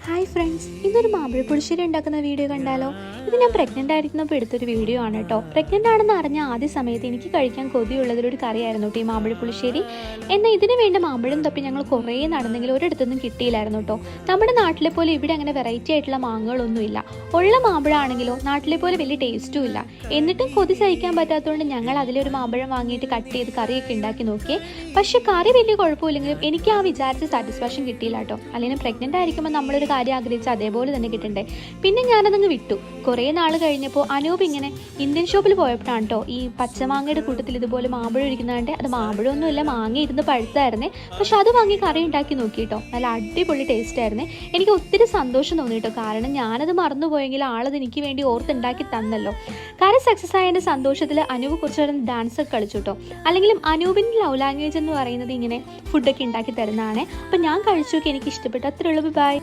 Hi friends, ഇന്നൊരു മാമ്പഴ പുളിശ്ശേരി ഉണ്ടാക്കുന്ന വീഡിയോ കണ്ടാലോ? ഇത് ഞാൻ പ്രഗ്നൻ്റ് ആയിരിക്കുന്നപ്പോൾ എടുത്തൊരു വീഡിയോ ആണ് കേട്ടോ. പ്രഗ്നൻ്റ് ആണെന്ന് അറിഞ്ഞ ആദ്യ സമയത്ത് എനിക്ക് കഴിക്കാൻ കൊതിയുള്ളതൊരു കറിയായിരുന്നു കേട്ടോ ഈ മാമ്പഴ പുളിശ്ശേരി. എന്നാൽ ഇതിന് വേണ്ട മാമ്പഴം തപ്പി ഞങ്ങൾ കുറേ നടന്നെങ്കിലും ഒരിടത്തൊന്നും കിട്ടിയില്ലായിരുന്നു കേട്ടോ. നമ്മുടെ നാട്ടിലെ പോലെ ഇവിടെ അങ്ങനെ വെറൈറ്റി ആയിട്ടുള്ള മാങ്ങകളൊന്നുമില്ല. ഉള്ള മാമ്പഴമാണെങ്കിലോ നാട്ടിലെ പോലെ വലിയ ടേസ്റ്റും ഇല്ല. എന്നിട്ടും കൊതി സഹിക്കാൻ പറ്റാത്തതുകൊണ്ട് ഞങ്ങൾ അതിലൊരു മാമ്പഴം വാങ്ങിയിട്ട് കട്ട് ചെയ്ത് കറിയൊക്കെ ഉണ്ടാക്കി നോക്കിയേ. പക്ഷെ കറി വലിയ കുഴപ്പമില്ലെങ്കിലും എനിക്ക് ആ വിചാരിച്ച സാറ്റിസ്ഫാക്ഷൻ കിട്ടിയില്ല കേട്ടോ. അല്ലെങ്കിൽ പ്രഗ്നൻ്റ് ആയിരിക്കുമ്പോൾ നമ്മളൊരു കാര്യം ആഗ്രഹിച്ച് അതേപോലെ തന്നെ കിട്ടണ്ടേ. പിന്നെ ഞാനതങ്ങ് വിട്ടു. കുറേ നാൾ കഴിഞ്ഞപ്പോൾ അനൂപ് ഇങ്ങനെ ഇന്ത്യൻ ഷോപ്പിൽ പോയപ്പോഴാണ് കേട്ടോ ഈ പച്ചമാങ്ങയുടെ കൂട്ടത്തിൽ ഇതുപോലെ മാമ്പഴം ഇരിക്കുന്നതുകൊണ്ട് അത് മാമ്പഴമൊന്നുമില്ല, മാങ്ങ ഇരുന്ന് പഴുത്തായിരുന്നേ. പക്ഷെ അത് വാങ്ങി കറി ഉണ്ടാക്കി നോക്കി കേട്ടോ. നല്ല അടിപൊളി ടേസ്റ്റ് ആയിരുന്നേ. എനിക്ക് ഒത്തിരി സന്തോഷം തോന്നി കേട്ടോ. കാരണം ഞാനത് മറന്നുപോയെങ്കിൽ ആളത് എനിക്ക് വേണ്ടി ഓർത്തുണ്ടാക്കി തന്നല്ലോ. കറി സക്സസ് ആയതിൻ്റെ സന്തോഷത്തിൽ അനൂപ് കുറച്ച് നേരം ഡാൻസ് ഒക്കെ കളിച്ചു കേട്ടോ. അല്ലെങ്കിലും അനൂപിൻ്റെ ലവ് ലാംഗ്വേജ് എന്ന് പറയുന്നത് ഇങ്ങനെ ഫുഡൊക്കെ ഉണ്ടാക്കി തരുന്നതാണ്. അപ്പം ഞാൻ കഴിച്ചു നോക്കി, എനിക്ക് ഇഷ്ടപ്പെട്ടു. അത്രയുള്ളൂ. ബൈ.